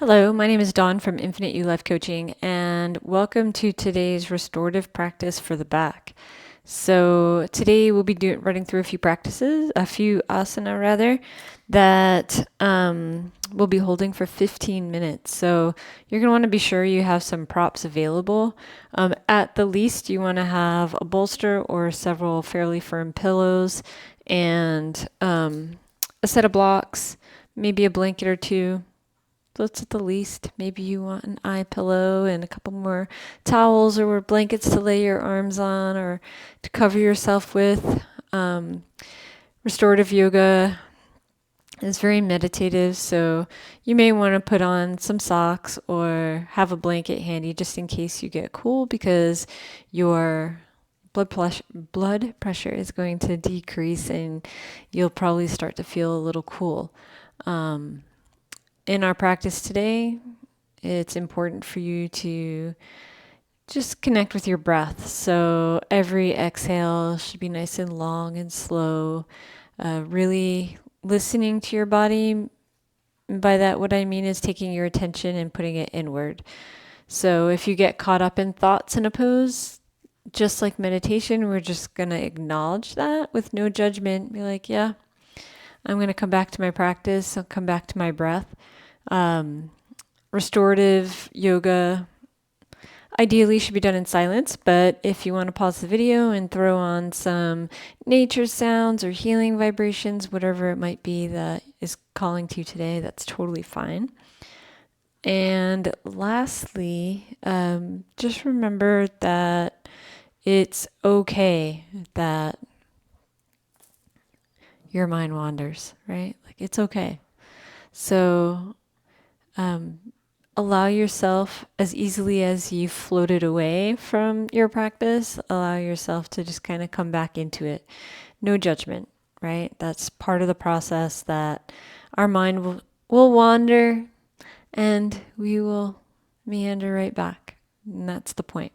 Hello, my name is Dawn from Infinite You Life Coaching, and welcome to today's restorative practice for the back. So today we'll be running through a few asana rather, that we'll be holding for 15 minutes. So you're going to want to be sure you have some props available. At the least, you want to have a bolster or several fairly firm pillows and a set of blocks, maybe a blanket or two. So that's at the least. Maybe you want an eye pillow and a couple more towels or blankets to lay your arms on or to cover yourself with. Restorative yoga is very meditative, so you may want to put on some socks or have a blanket handy just in case you get cool, because your blood pressure is going to decrease and you'll probably start to feel a little cool. In our practice today, it's important for you to just connect with your breath. So every exhale should be nice and long and slow, really listening to your body. By that, what I mean is taking your attention and putting it inward. So if you get caught up in thoughts in a pose, just like meditation, we're just going to acknowledge that with no judgment. Be like, yeah, I'm going to come back to my practice. I'll come back to my breath. Restorative yoga ideally should be done in silence, but if you want to pause the video and throw on some nature sounds or healing vibrations, whatever it might be that is calling to you today, that's totally fine. And lastly, just remember that it's okay that your mind wanders, right? Like, it's okay. So allow yourself, as easily as you floated away from your practice, allow yourself to just kind of come back into it. No judgment, right? That's part of the process, that our mind will wander and we will meander right back. And that's the point.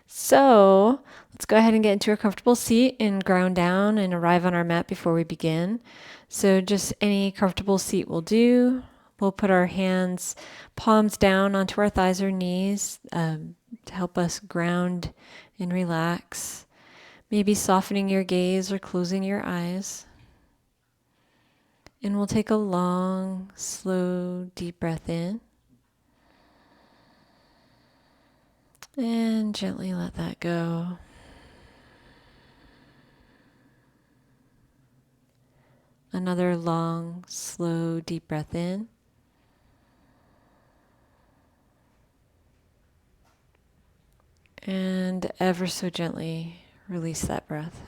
So let's go ahead and get into a comfortable seat and ground down and arrive on our mat before we begin. So just any comfortable seat will do. We'll put our hands, palms down onto our thighs or knees to help us ground and relax. Maybe softening your gaze or closing your eyes. And we'll take a long, slow, deep breath in. And gently let that go. Another long, slow, deep breath in. And ever so gently release that breath.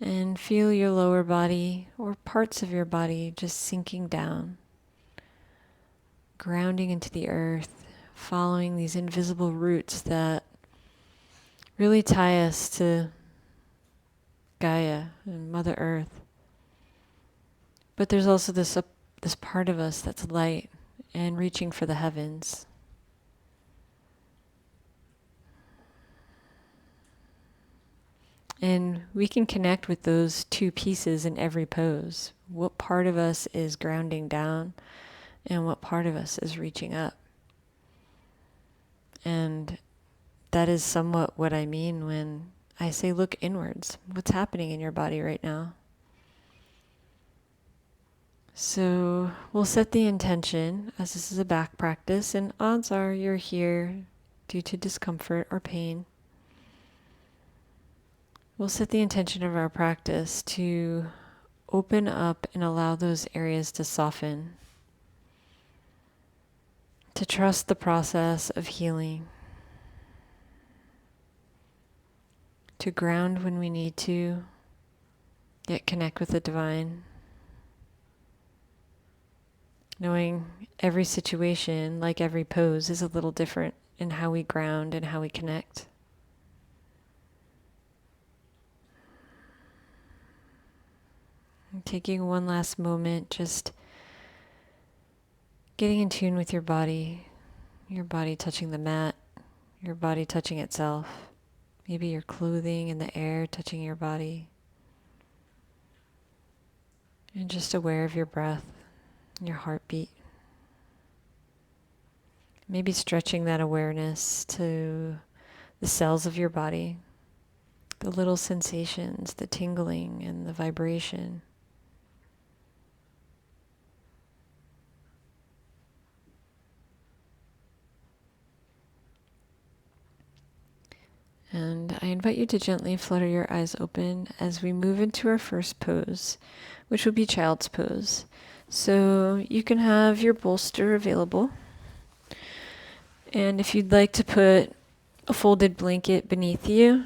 And feel your lower body or parts of your body just sinking down, grounding into the earth, following these invisible roots that really tie us to Gaia and Mother Earth. But there's also this part of us that's light and reaching for the heavens. And we can connect with those two pieces in every pose. What part of us is grounding down and what part of us is reaching up? And that is somewhat what I mean when I say look inwards. What's happening in your body right now? So we'll set the intention, as this is a back practice, and odds are you're here due to discomfort or pain. We'll set the intention of our practice to open up and allow those areas to soften, to trust the process of healing, to ground when we need to, yet connect with the divine. Knowing every situation, like every pose, is a little different in how we ground and how we connect. And taking one last moment, just getting in tune with your body touching the mat, your body touching itself, maybe your clothing and the air touching your body, and just aware of your breath. your heartbeat. Maybe stretching that awareness to the cells of your body, the little sensations, the tingling and the vibration. And I invite you to gently flutter your eyes open as we move into our first pose, which will be child's pose. So you can have your bolster available. And if you'd like to put a folded blanket beneath you,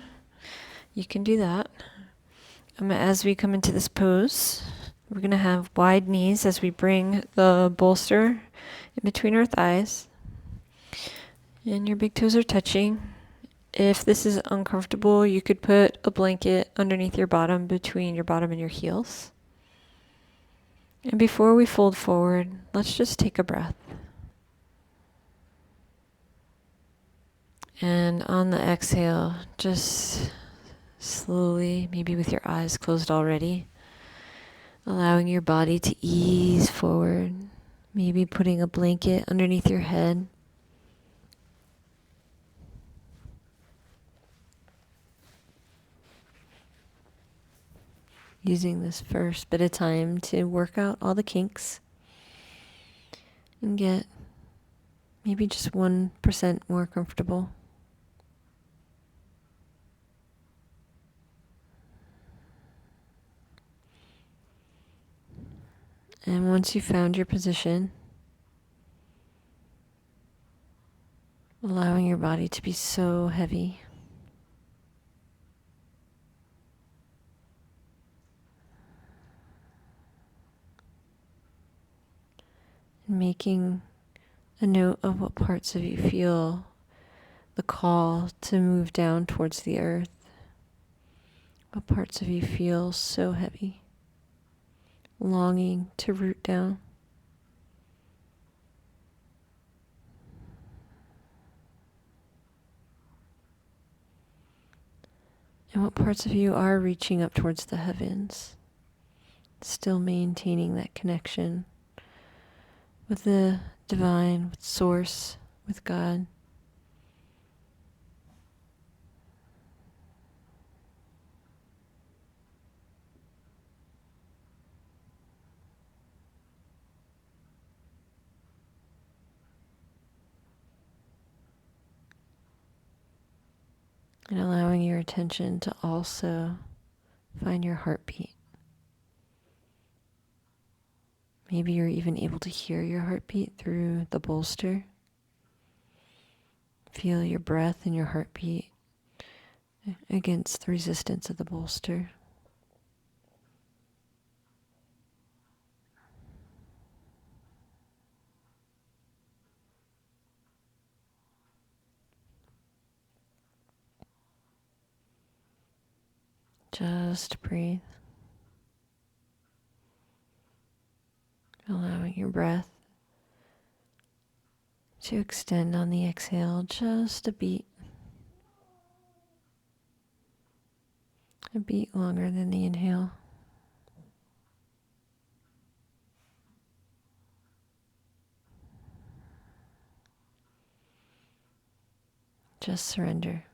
you can do that. As we come into this pose, we're going to have wide knees as we bring the bolster in between our thighs. And your big toes are touching. If this is uncomfortable, you could put a blanket underneath your bottom, between your bottom and your heels. And before we fold forward, let's just take a breath. And on the exhale, just slowly, maybe with your eyes closed already, allowing your body to ease forward, maybe putting a blanket underneath your head. Using this first bit of time to work out all the kinks and get maybe just 1% more comfortable. And once you've found your position, allowing your body to be so heavy. And making a note of what parts of you feel the call to move down towards the earth. What parts of you feel so heavy, longing to root down. And what parts of you are reaching up towards the heavens, still maintaining that connection with the divine, with Source, with God. And allowing your attention to also find your heartbeat. Maybe you're even able to hear your heartbeat through the bolster. Feel your breath and your heartbeat against the resistance of the bolster. Just breathe. Allowing your breath to extend on the exhale just a beat longer than the inhale. Just surrender.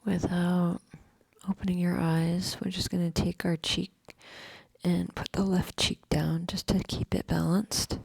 without opening your eyes. We're just going to take our cheek and put the left cheek down just to keep it balanced.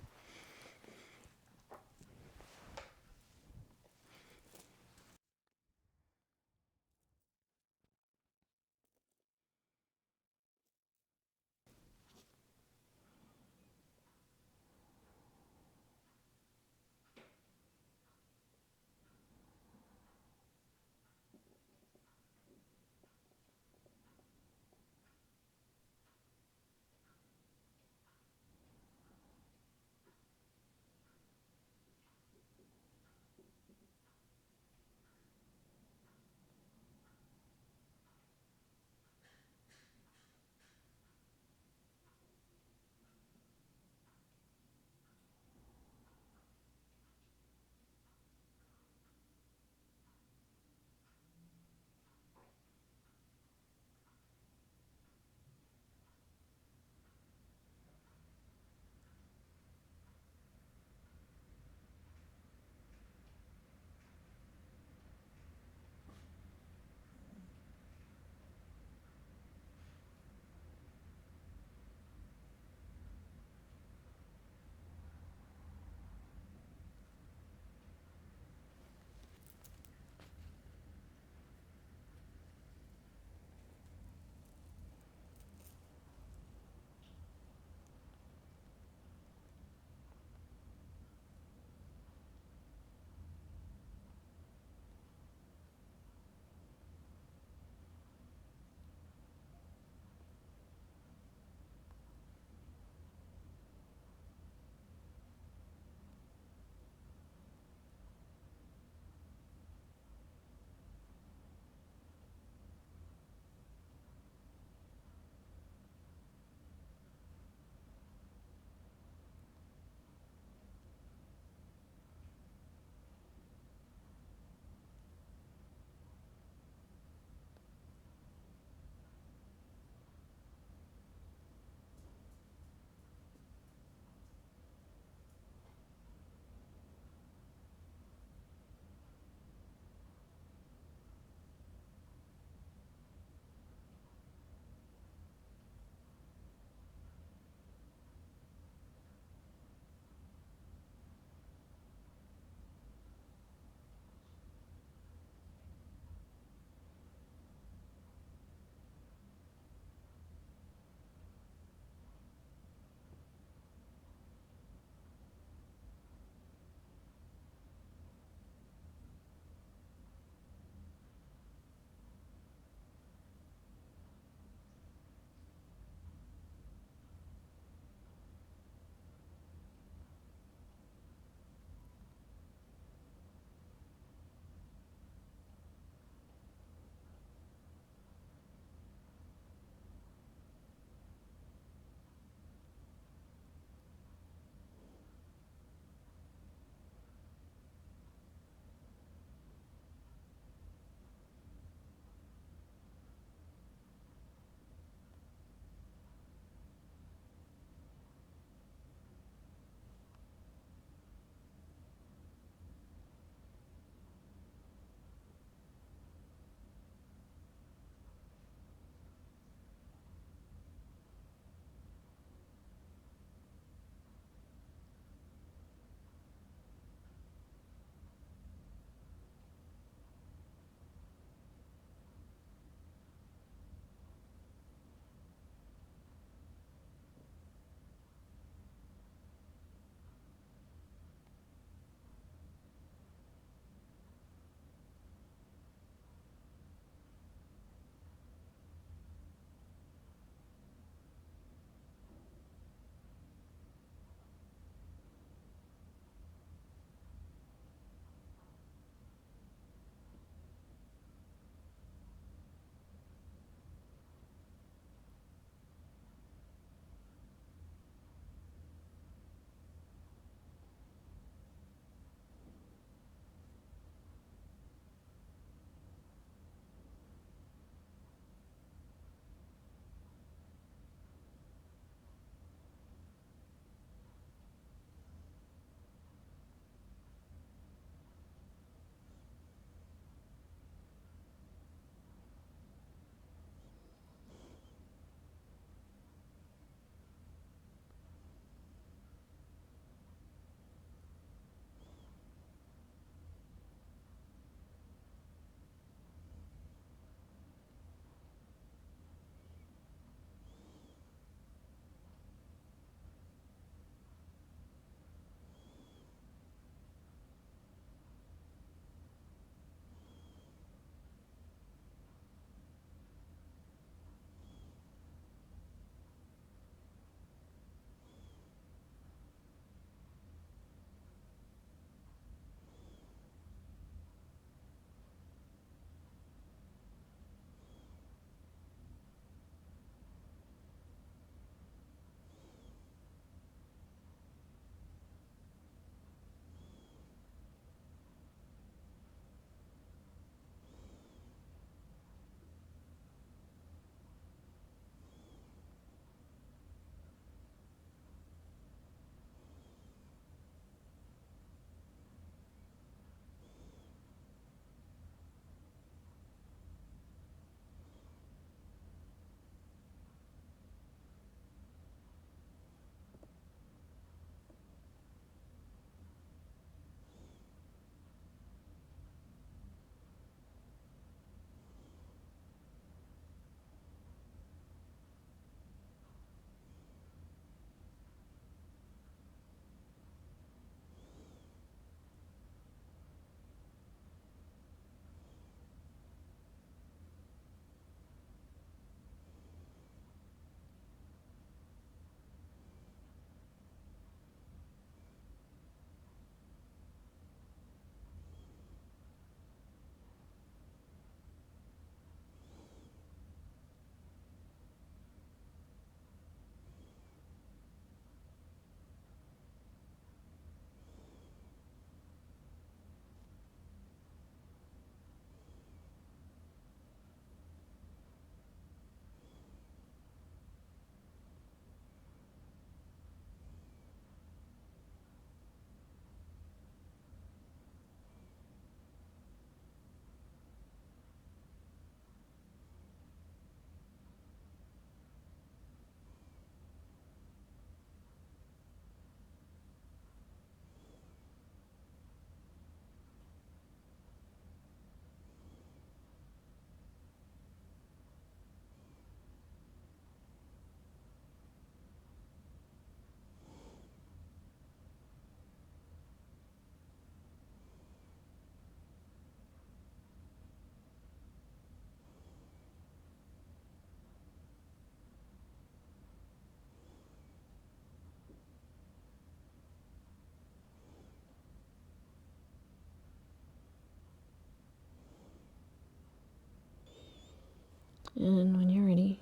And when you're ready,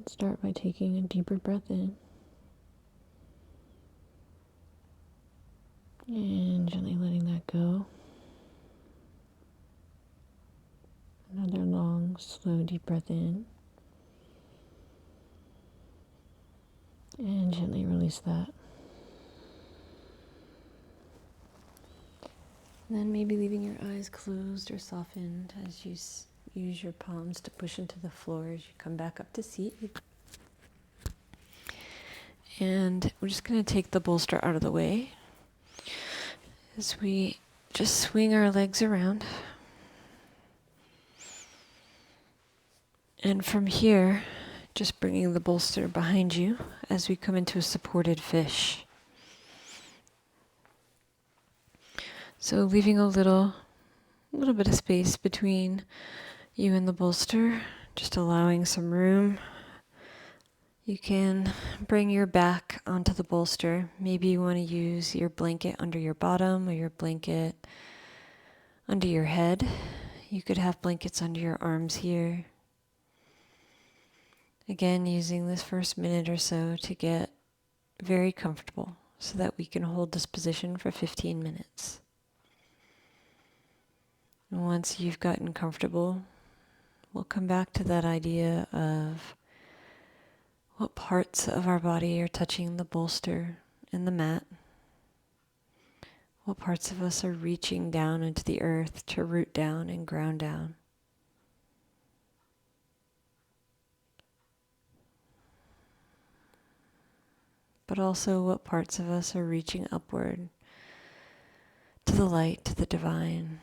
start by taking a deeper breath in and gently letting that go. Another long, slow, deep breath in. And gently release that. Then maybe leaving your eyes closed or softened as you use your palms to push into the floor as you come back up to seat. And we're just going to take the bolster out of the way as we just swing our legs around. And from here, just bringing the bolster behind you as we come into a supported fish. So leaving a little bit of space between you and the bolster, just allowing some room. You can bring your back onto the bolster. Maybe you want to use your blanket under your bottom or your blanket under your head. You could have blankets under your arms here. Again, using this first minute or so to get very comfortable so that we can hold this position for 15 minutes. And once you've gotten comfortable, we'll come back to that idea of what parts of our body are touching the bolster and the mat. What parts of us are reaching down into the earth to root down and ground down. But also what parts of us are reaching upward to the light, to the divine.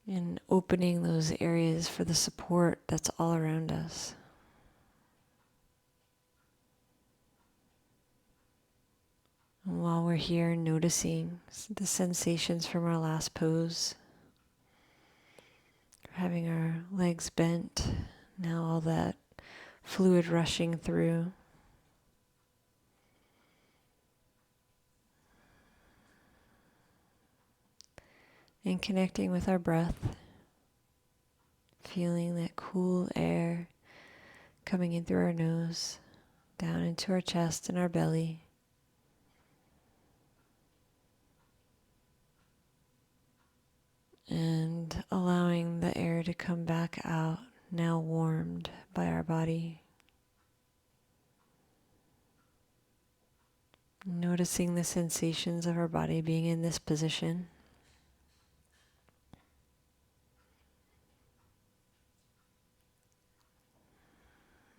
And opening those areas for the support that's all around us. And while we're here, noticing the sensations from our last pose. Having our legs bent, now all that fluid rushing through. And connecting with our breath, feeling that cool air coming in through our nose, down into our chest and our belly. And allowing the air to come back out, now warmed by our body. Noticing the sensations of our body being in this position.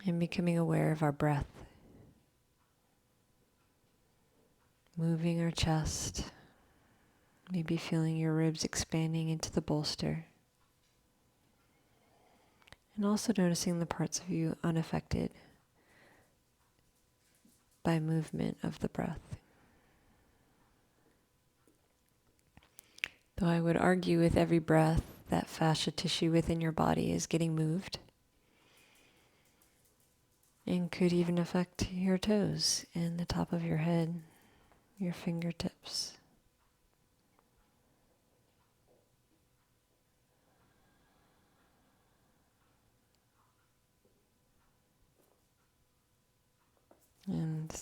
And becoming aware of our breath. Moving our chest. Maybe feeling your ribs expanding into the bolster. And also noticing the parts of you unaffected by movement of the breath. Though I would argue with every breath that fascia tissue within your body is getting moved. And could even affect your toes and the top of your head, your fingertips. And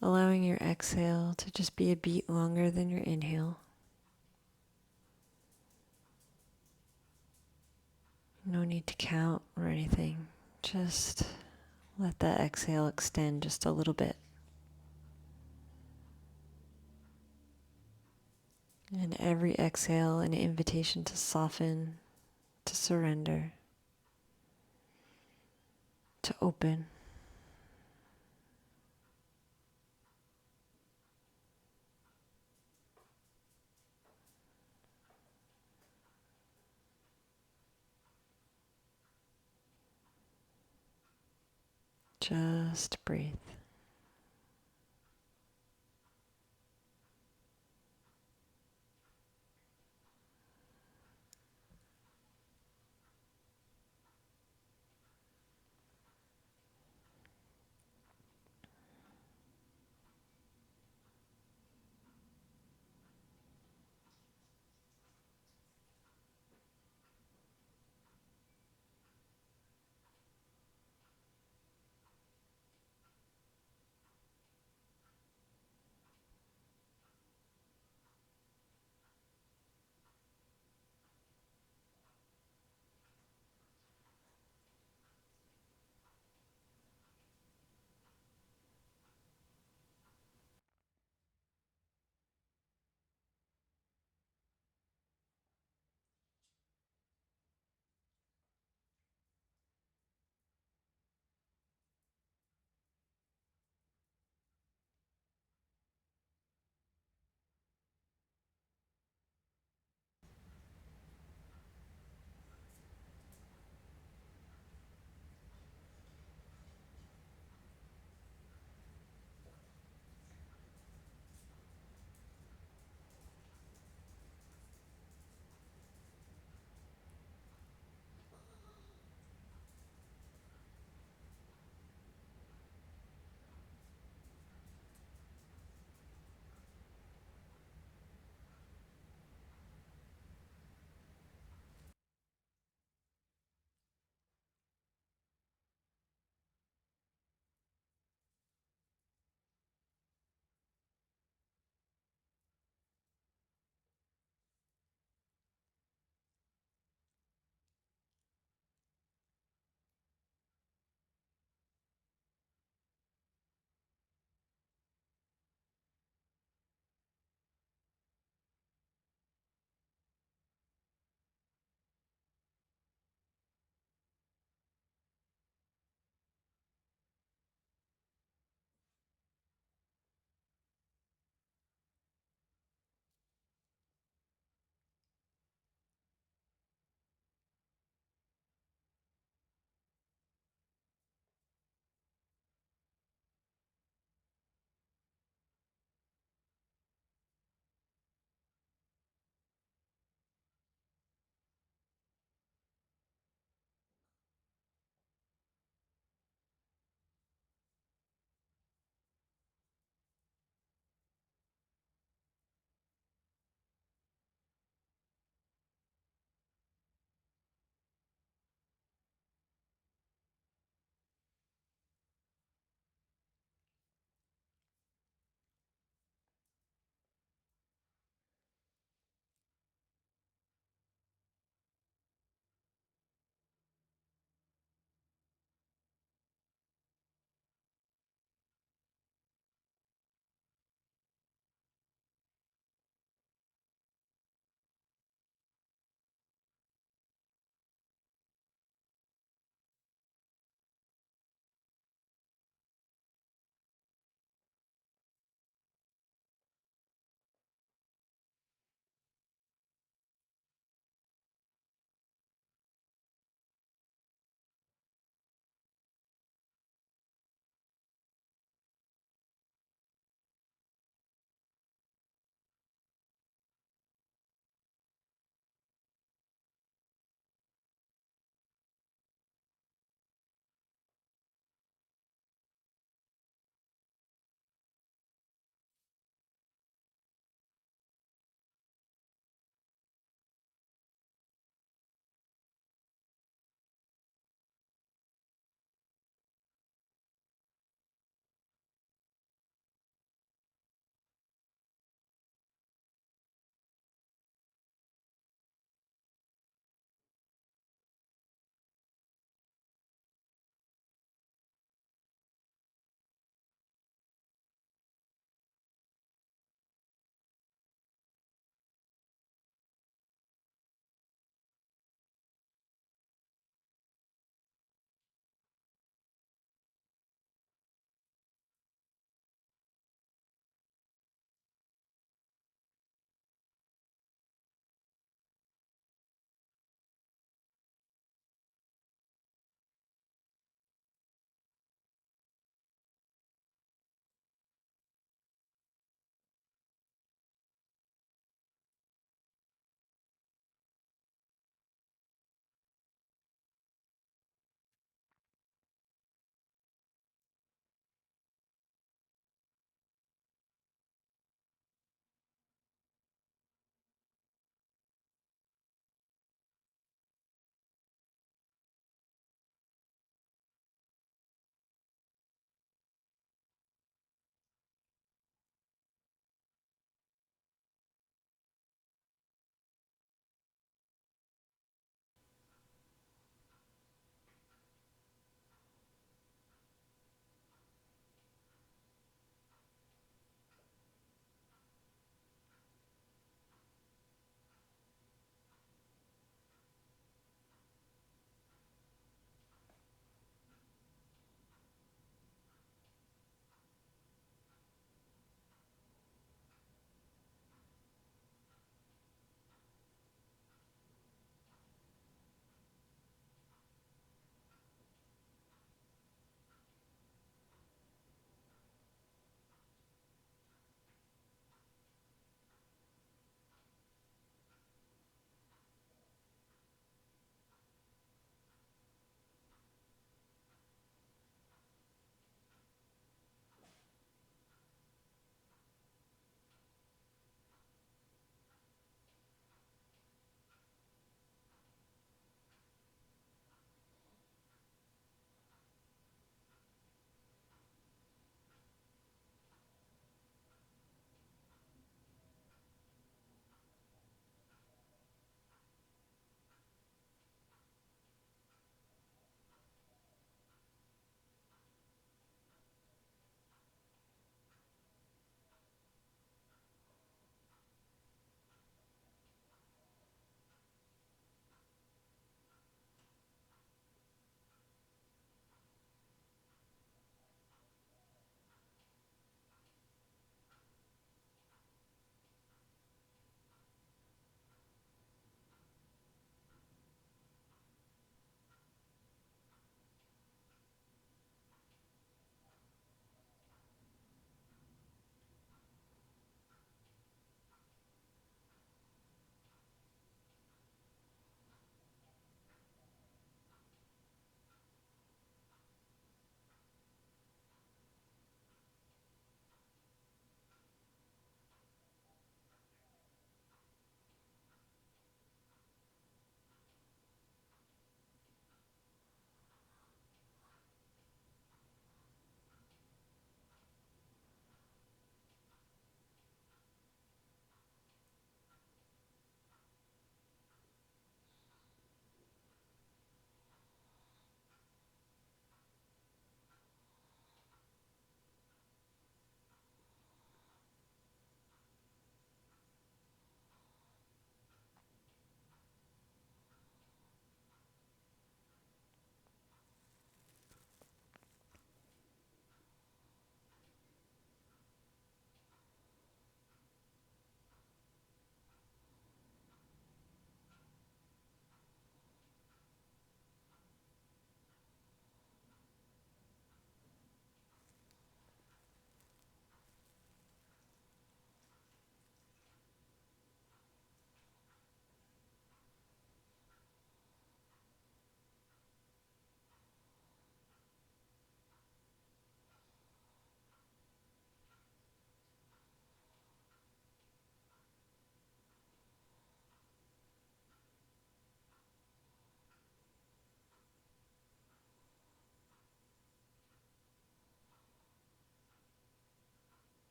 allowing your exhale to just be a beat longer than your inhale. No need to count or anything. Just let that exhale extend just a little bit. And every exhale an invitation to soften, to surrender, to open. Just breathe.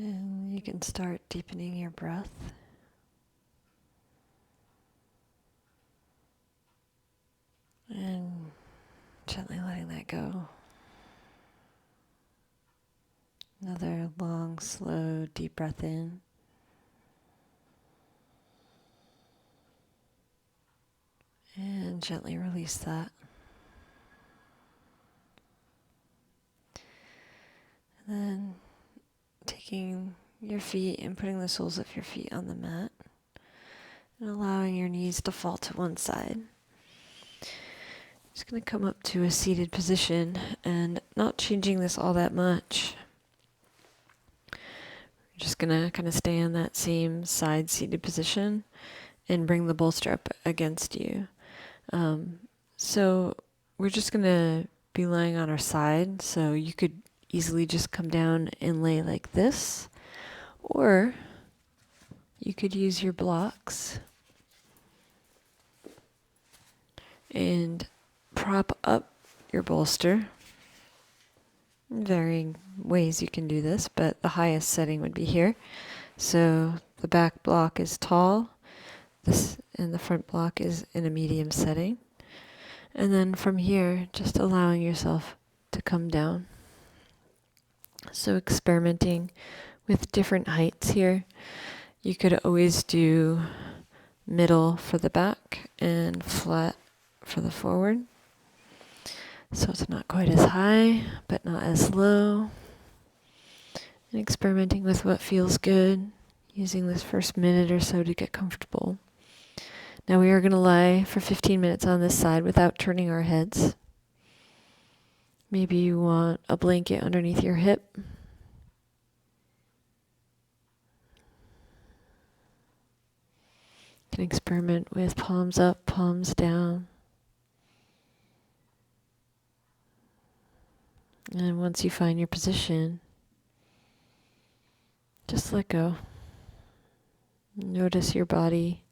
And you can start deepening your breath. And gently letting that go. Another long, slow, deep breath in. And gently release that. And then taking your feet and putting the soles of your feet on the mat. And allowing your knees to fall to one side. Just going to come up to a seated position and not changing this all that much. Just going to kind of stay in that same side seated position and bring the bolster up against you. So we're just going to be lying on our side. So you could easily just come down and lay like this. Or you could use your blocks and prop up your bolster. Varying ways you can do this, but the highest setting would be here. So the back block is tall, and the front block is in a medium setting. And then from here, just allowing yourself to come down. So experimenting with different heights here. You could always do middle for the back and flat for the forward. So it's not quite as high, but not as low. And experimenting with what feels good, using this first minute or so to get comfortable. Now we are going to lie for 15 minutes on this side without turning our heads. Maybe you want a blanket underneath your hip. You can experiment with palms up, palms down. And once you find your position, just let go. Notice your body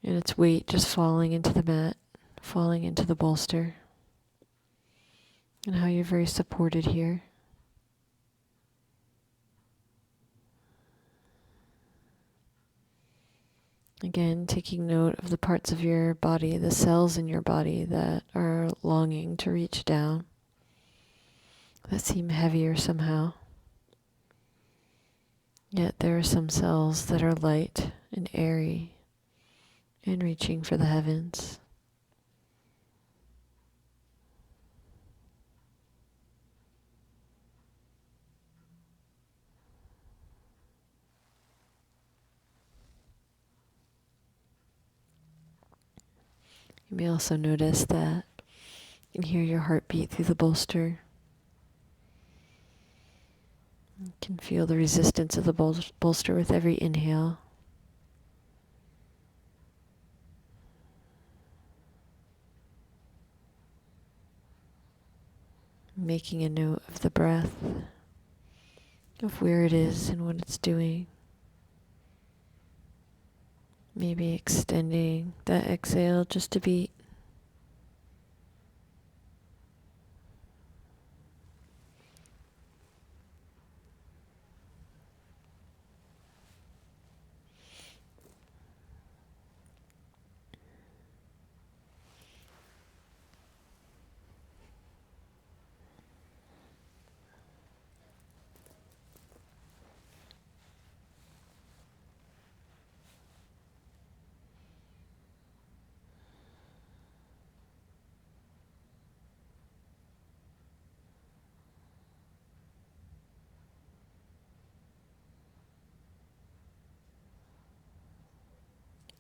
and its weight just falling into the mat, falling into the bolster, and how you're very supported here. Again, taking note of the parts of your body, the cells in your body that are longing to reach down, that seem heavier somehow. Yet there are some cells that are light and airy and reaching for the heavens. You may also notice that you can hear your heartbeat through the bolster. You can feel the resistance of the bolster with every inhale. Making a note of the breath, of where it is and what it's doing. Maybe extending that exhale just a beat.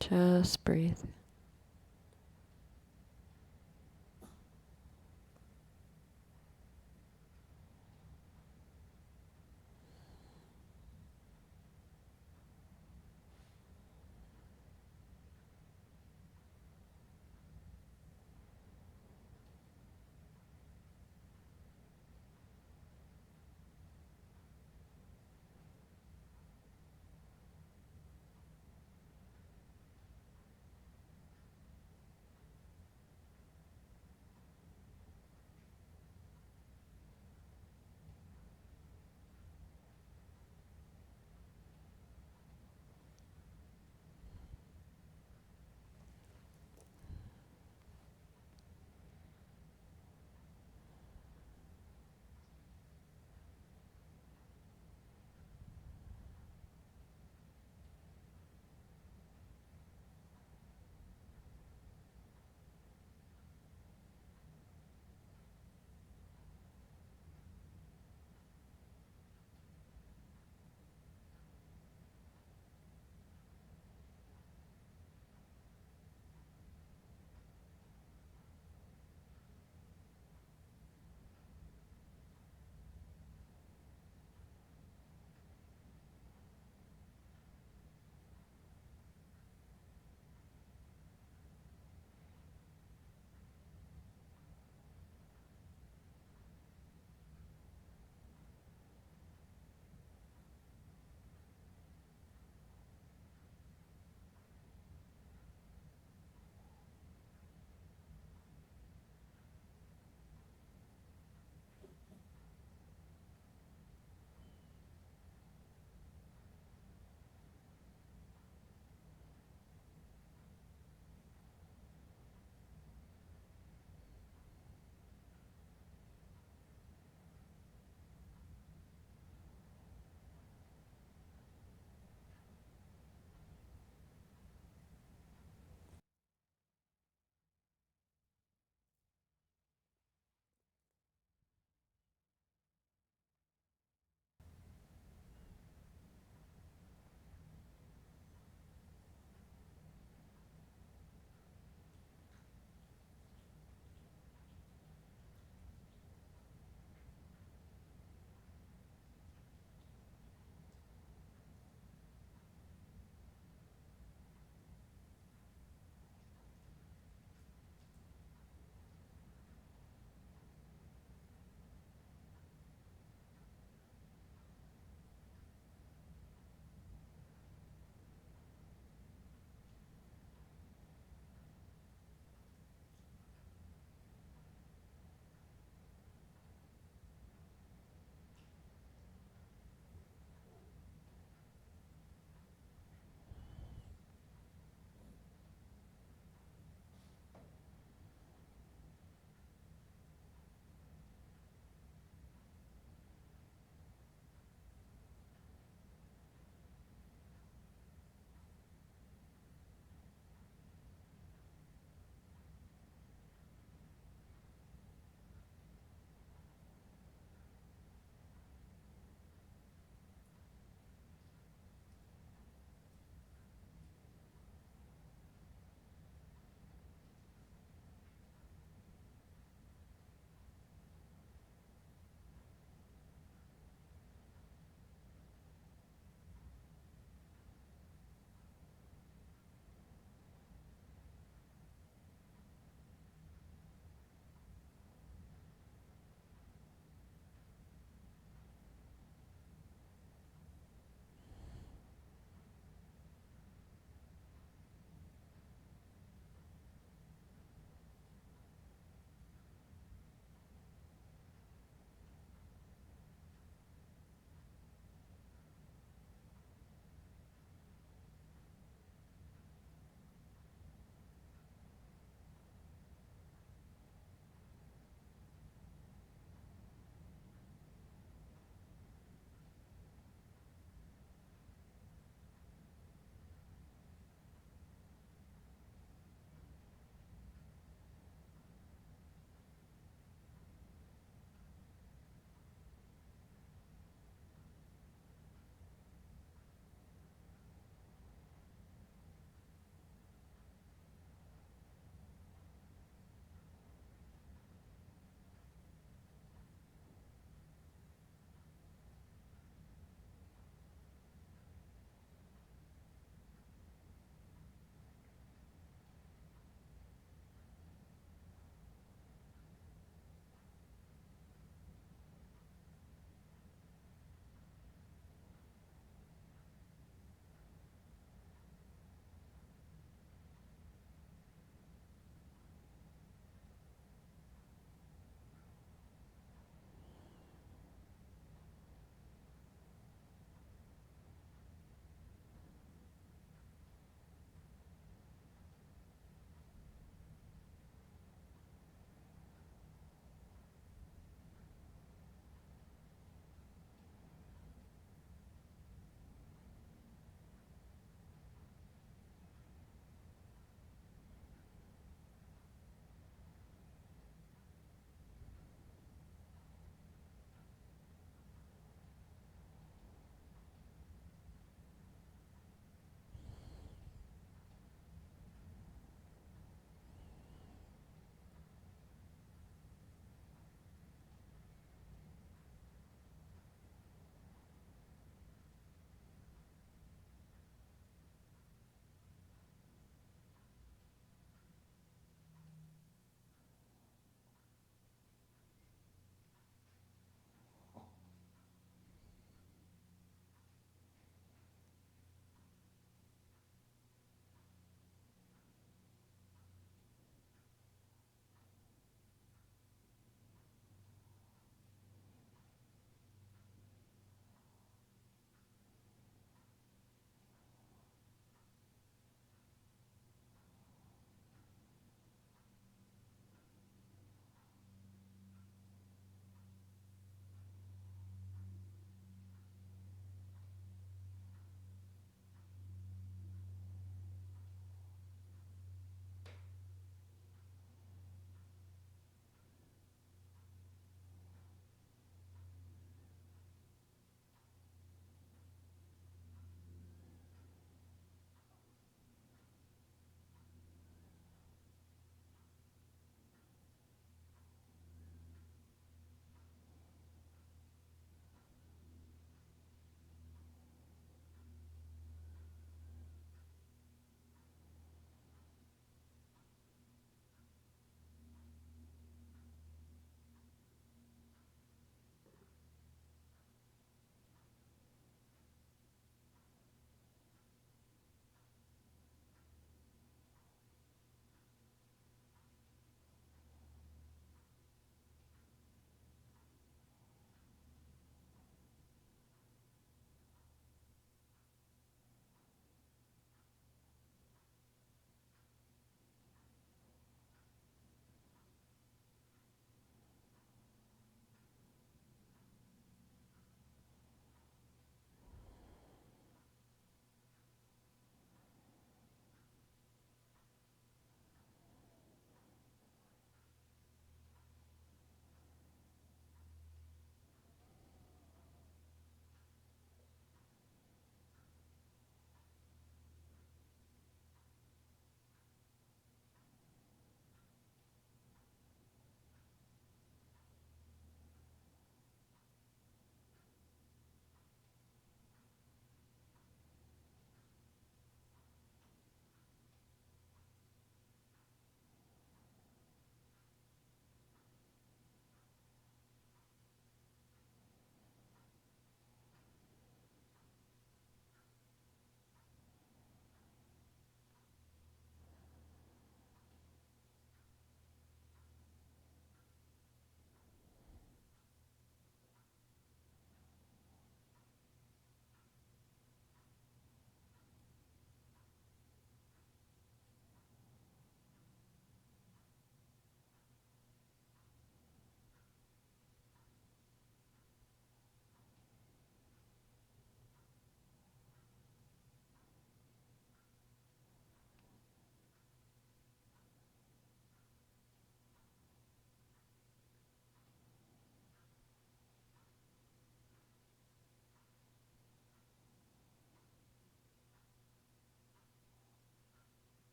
Just breathe.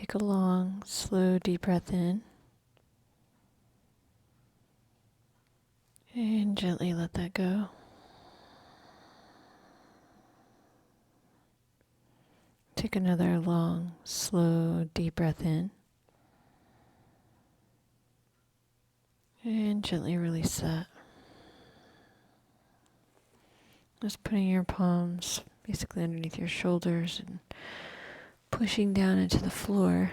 Take a long, slow, deep breath in. And gently let that go. Take another long, slow, deep breath in. And gently release that. Just putting your palms basically underneath your shoulders and pushing down into the floor.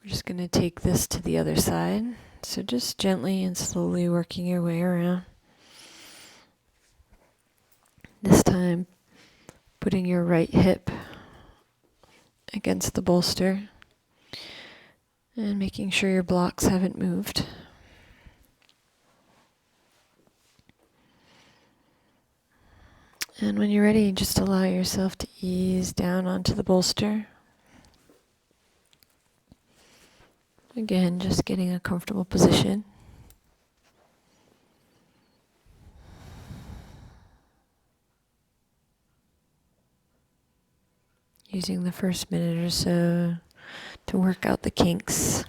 We're just going to take this to the other side. So just gently and slowly working your way around. This time, putting your right hip against the bolster and making sure your blocks haven't moved. And when you're ready, just allow yourself to ease down onto the bolster. Again, just getting a comfortable position. Using the first minute or so to work out the kinks.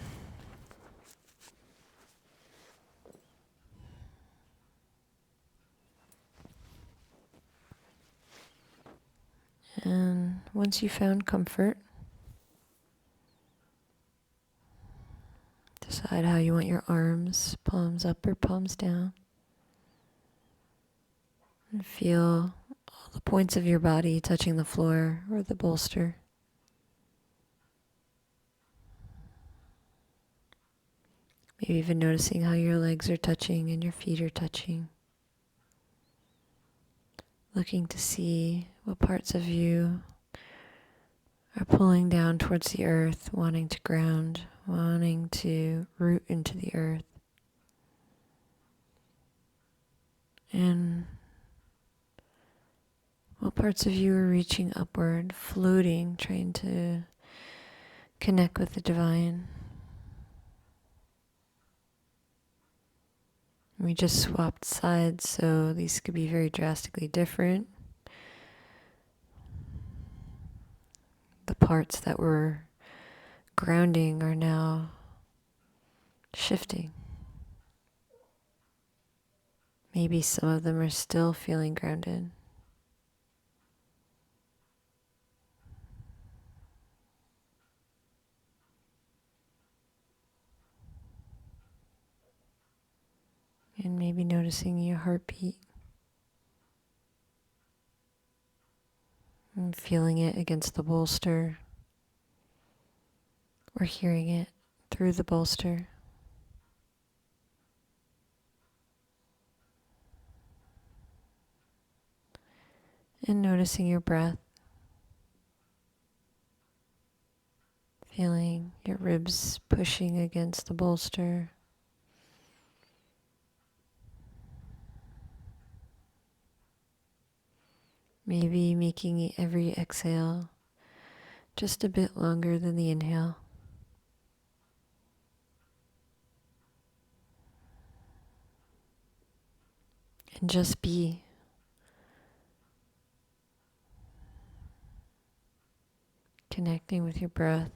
And once you found comfort, decide how you want your arms, palms up or palms down. And feel all the points of your body touching the floor or the bolster. Maybe even noticing how your legs are touching and your feet are touching. Looking to see what parts of you are pulling down towards the earth, wanting to ground, wanting to root into the earth. And what parts of you are reaching upward, floating, trying to connect with the divine. We just swapped sides, so these could be very drastically different. The parts that were grounding are now shifting. Maybe some of them are still feeling grounded. And maybe noticing your heartbeat and feeling it against the bolster or hearing it through the bolster. And noticing your breath, feeling your ribs pushing against the bolster. Maybe making every exhale just a bit longer than the inhale. And just be. Connecting with your breath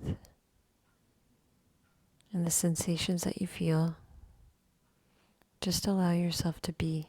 and the sensations that you feel. Just allow yourself to be.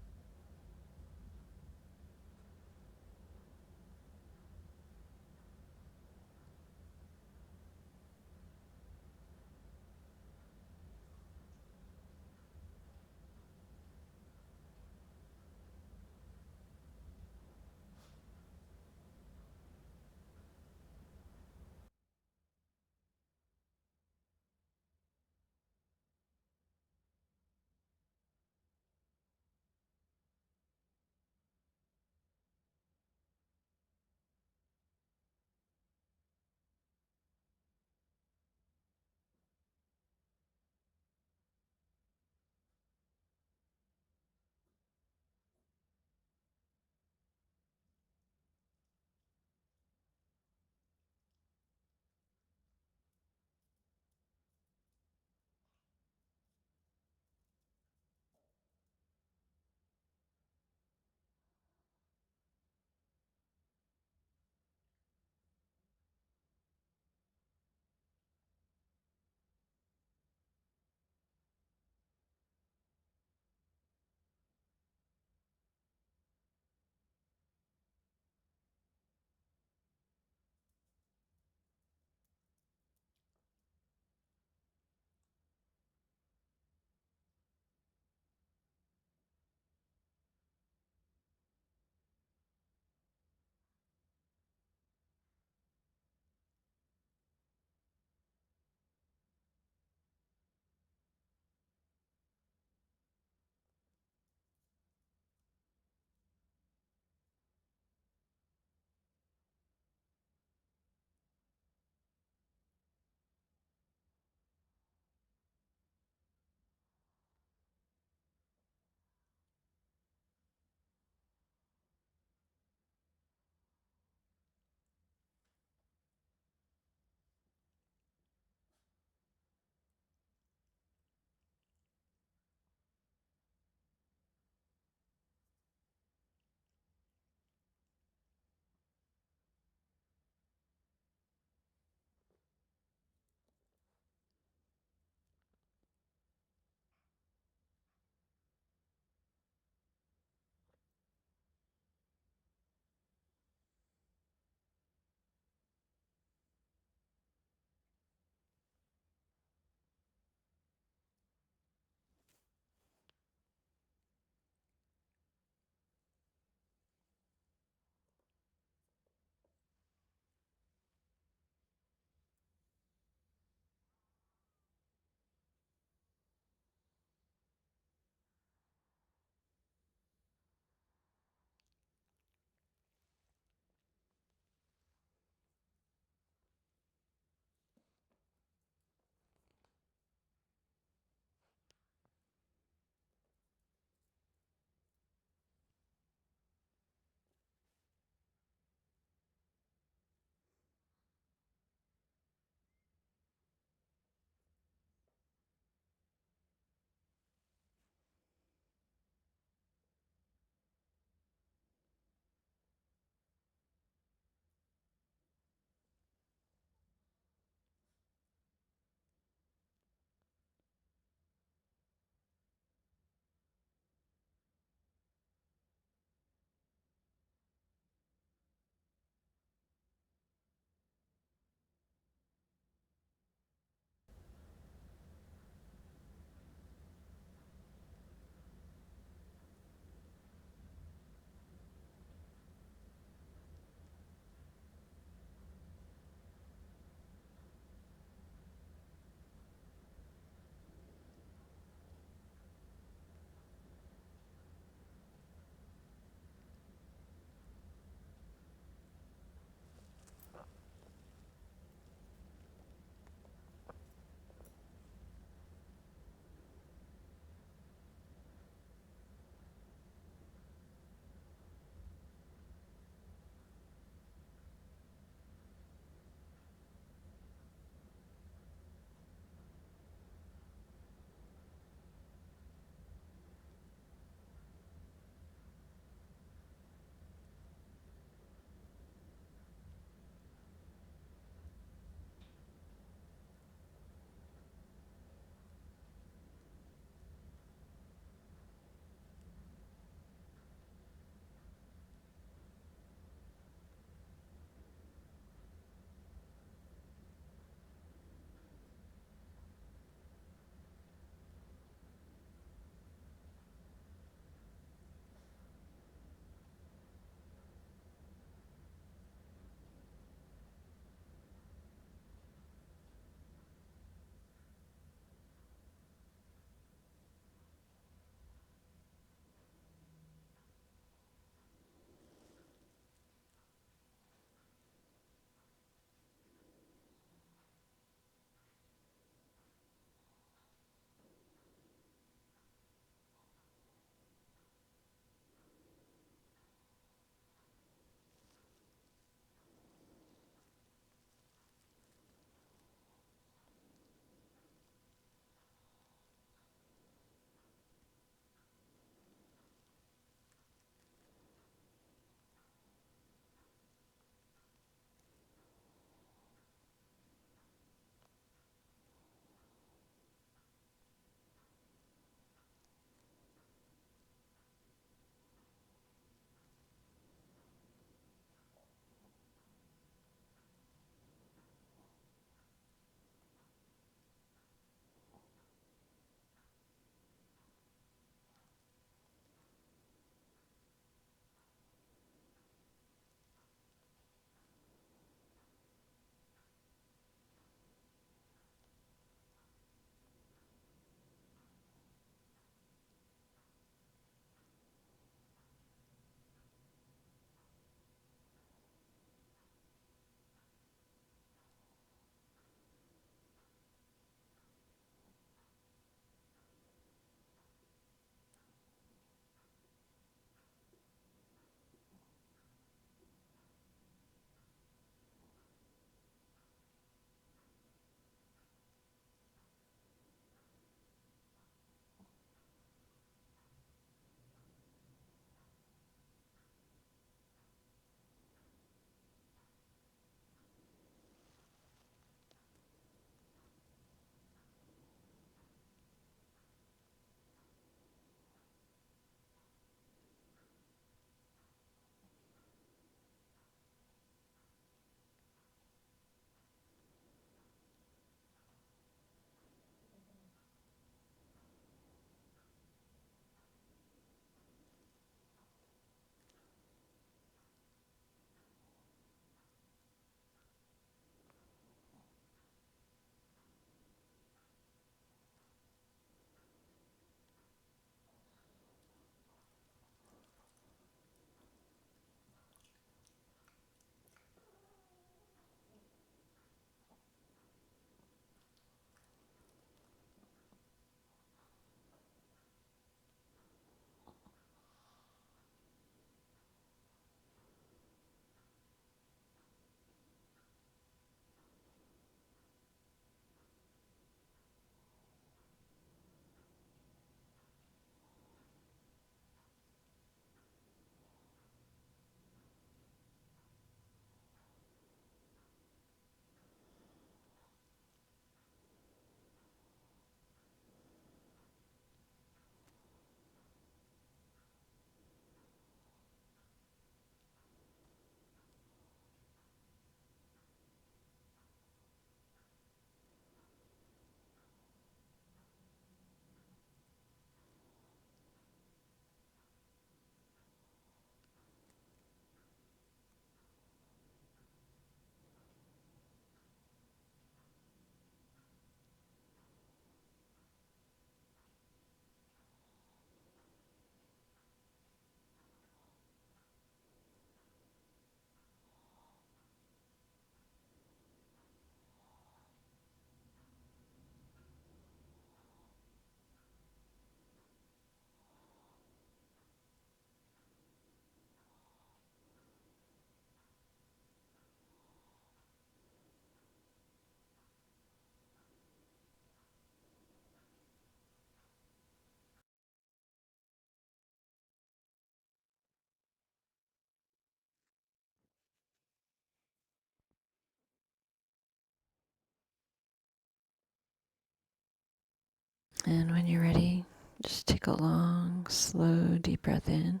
And when you're ready, just take a long, slow, deep breath in.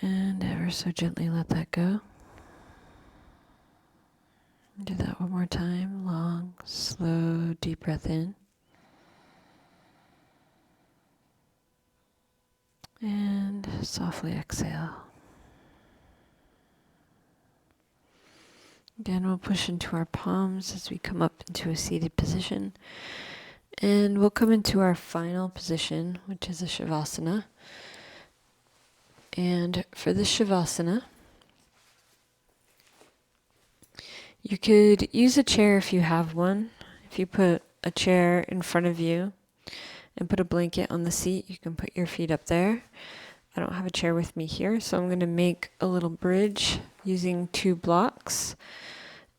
And ever so gently let that go. Do that one more time. Long, slow, deep breath in. And softly exhale. Again, we'll push into our palms as we come up into a seated position. And we'll come into our final position, which is a Shavasana. And for this Shavasana, you could use a chair if you have one. If you put a chair in front of you and put a blanket on the seat, you can put your feet up there. I don't have a chair with me here, so I'm going to make a little bridge using 2 blocks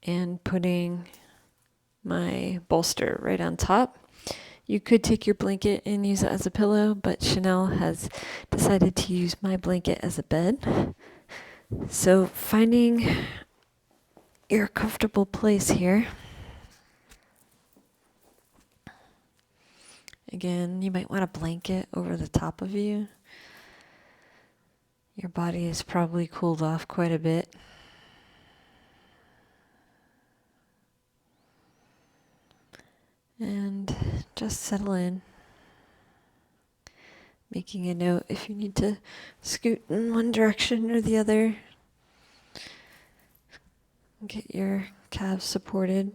and putting my bolster right on top. You could take your blanket and use it as a pillow, but Chanel has decided to use my blanket as a bed. So finding your comfortable place here. Again, you might want a blanket over the top of you. Your body is probably cooled off quite a bit. And just settle in. Making a note if you need to scoot in one direction or the other. Get your calves supported.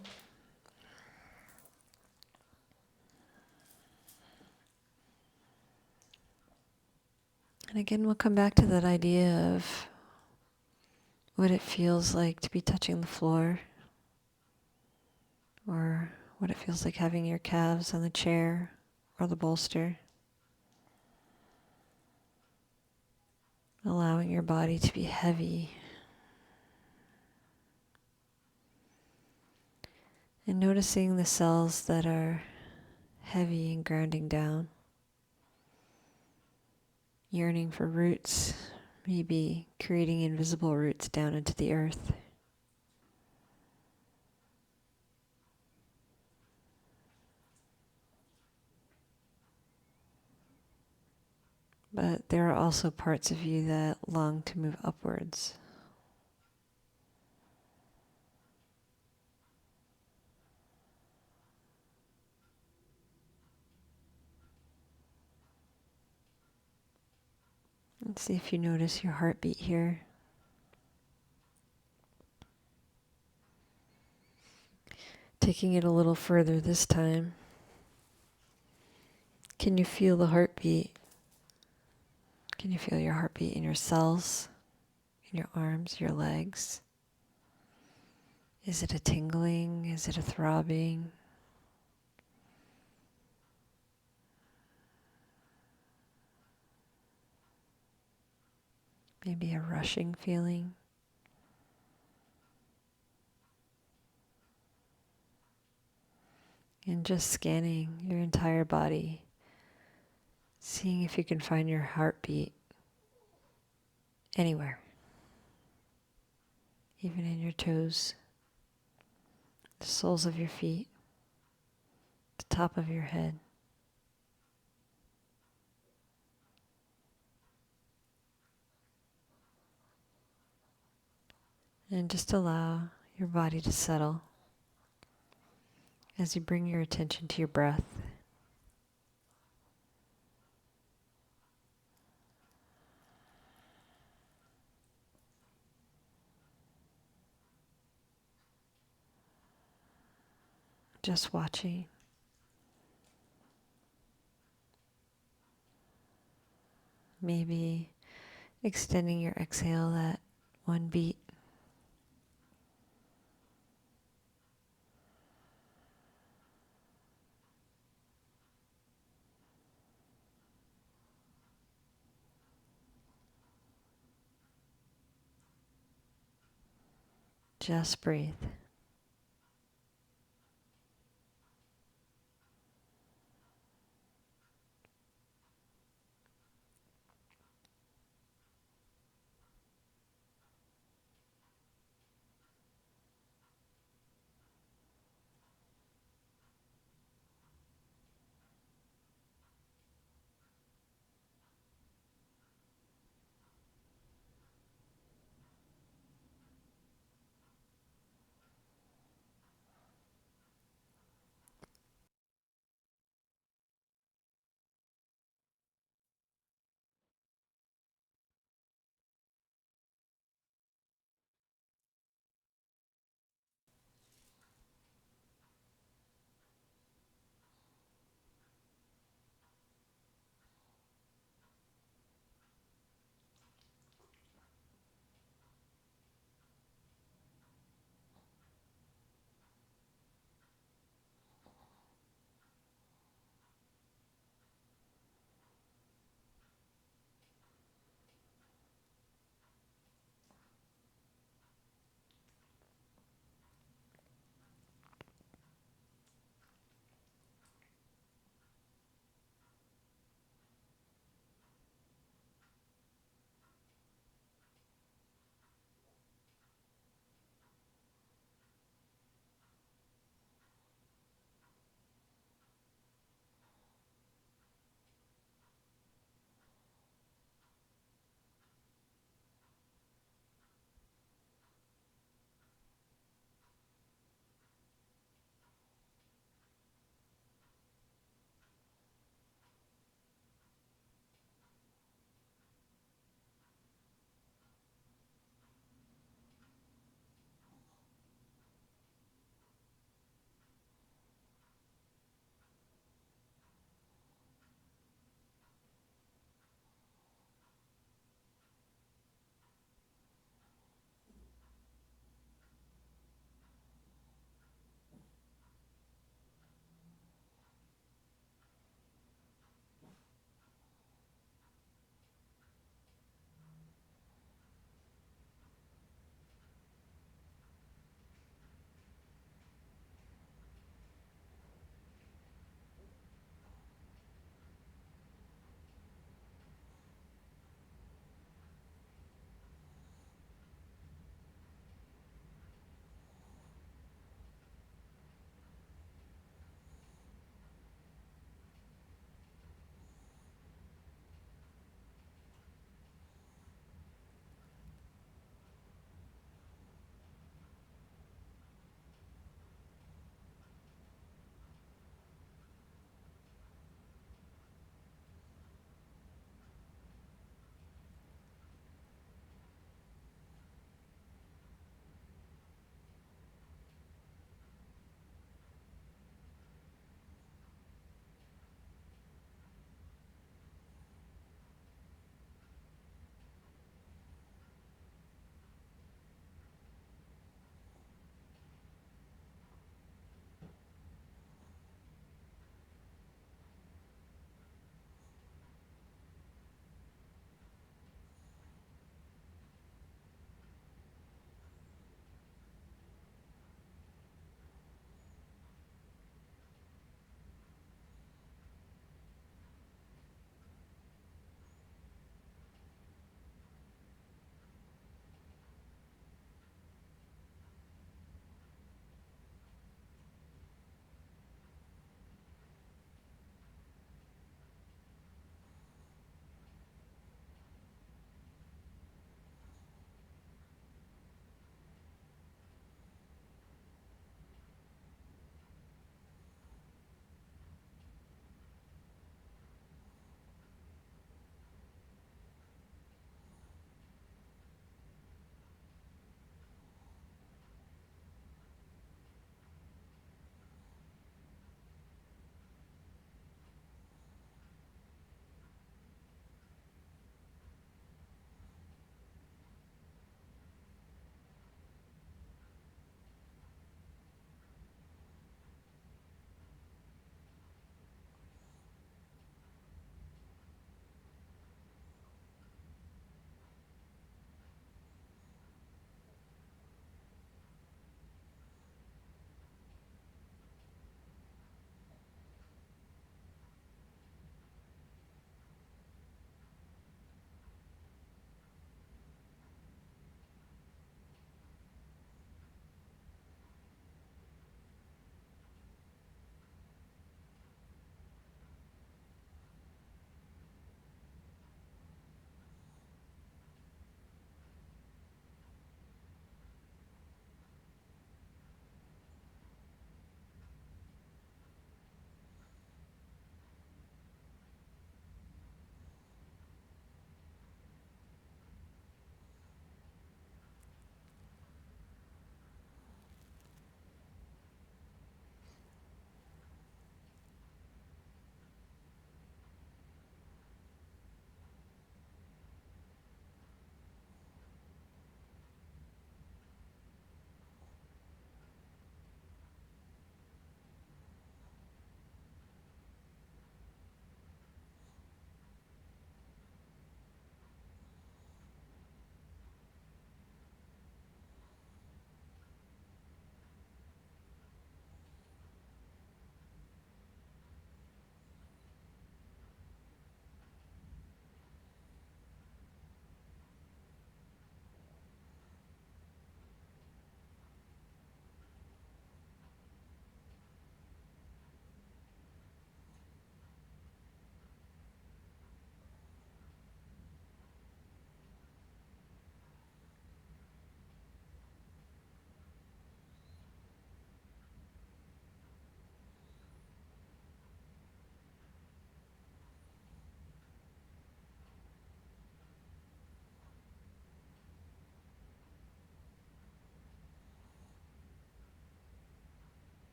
And again, we'll come back to that idea of what it feels like to be touching the floor, or what it feels like having your calves on the chair or the bolster. Allowing your body to be heavy. And noticing the cells that are heavy and grounding down. Yearning for roots, maybe creating invisible roots down into the earth. But there are also parts of you that long to move upwards. Let's see if you notice your heartbeat here. Taking it a little further this time. Can you feel the heartbeat? Can you feel your heartbeat in your cells, in your arms, your legs? Is it a tingling? Is it a throbbing? Maybe a rushing feeling? And just scanning your entire body, seeing if you can find your heartbeat anywhere, even in your toes, the soles of your feet, the top of your head. And just allow your body to settle as you bring your attention to your breath. Just watching. Maybe extending your exhale at 1 beat. Just breathe.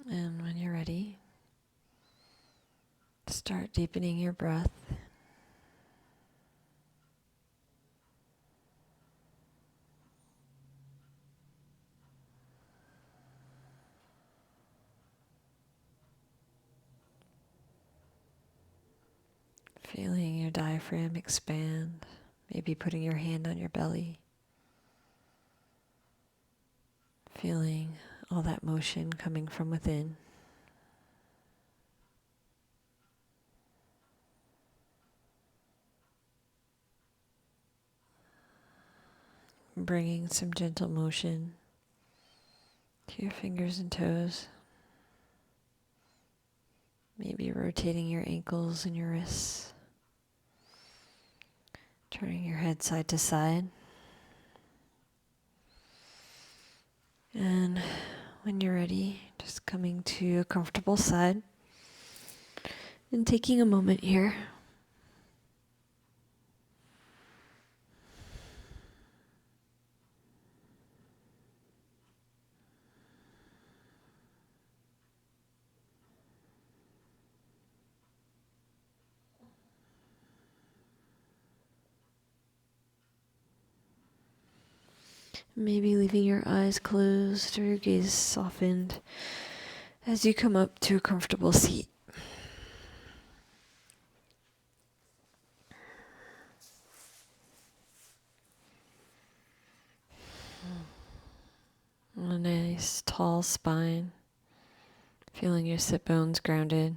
And when you're ready, start deepening your breath. Feeling your diaphragm expand, maybe putting your hand on your belly. Feeling all that motion coming from within. Bringing some gentle motion to your fingers and toes. Maybe rotating your ankles and your wrists. Turning your head side to side. And when you're ready, just coming to a comfortable side and taking a moment here. Maybe leaving your eyes closed or your gaze softened as you come up to a comfortable seat. A nice tall spine, feeling your sit bones grounded.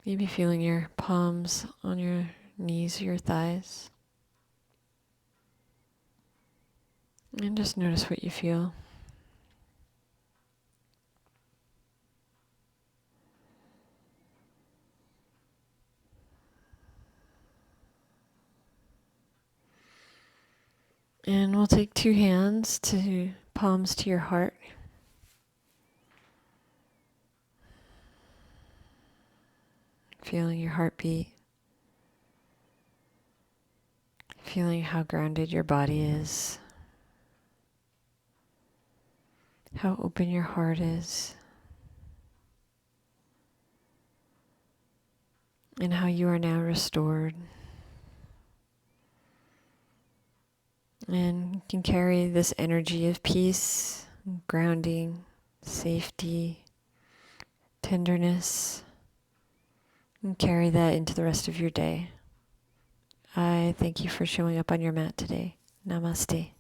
Maybe feeling your palms on your knees or your thighs. And just notice what you feel. And we'll take two hands to palms to your heart. Feeling your heartbeat. Feeling how grounded your body is. How open your heart is. And how you are now restored. And you can carry this energy of peace, grounding, safety, tenderness, and carry that into the rest of your day. I thank you for showing up on your mat today. Namaste.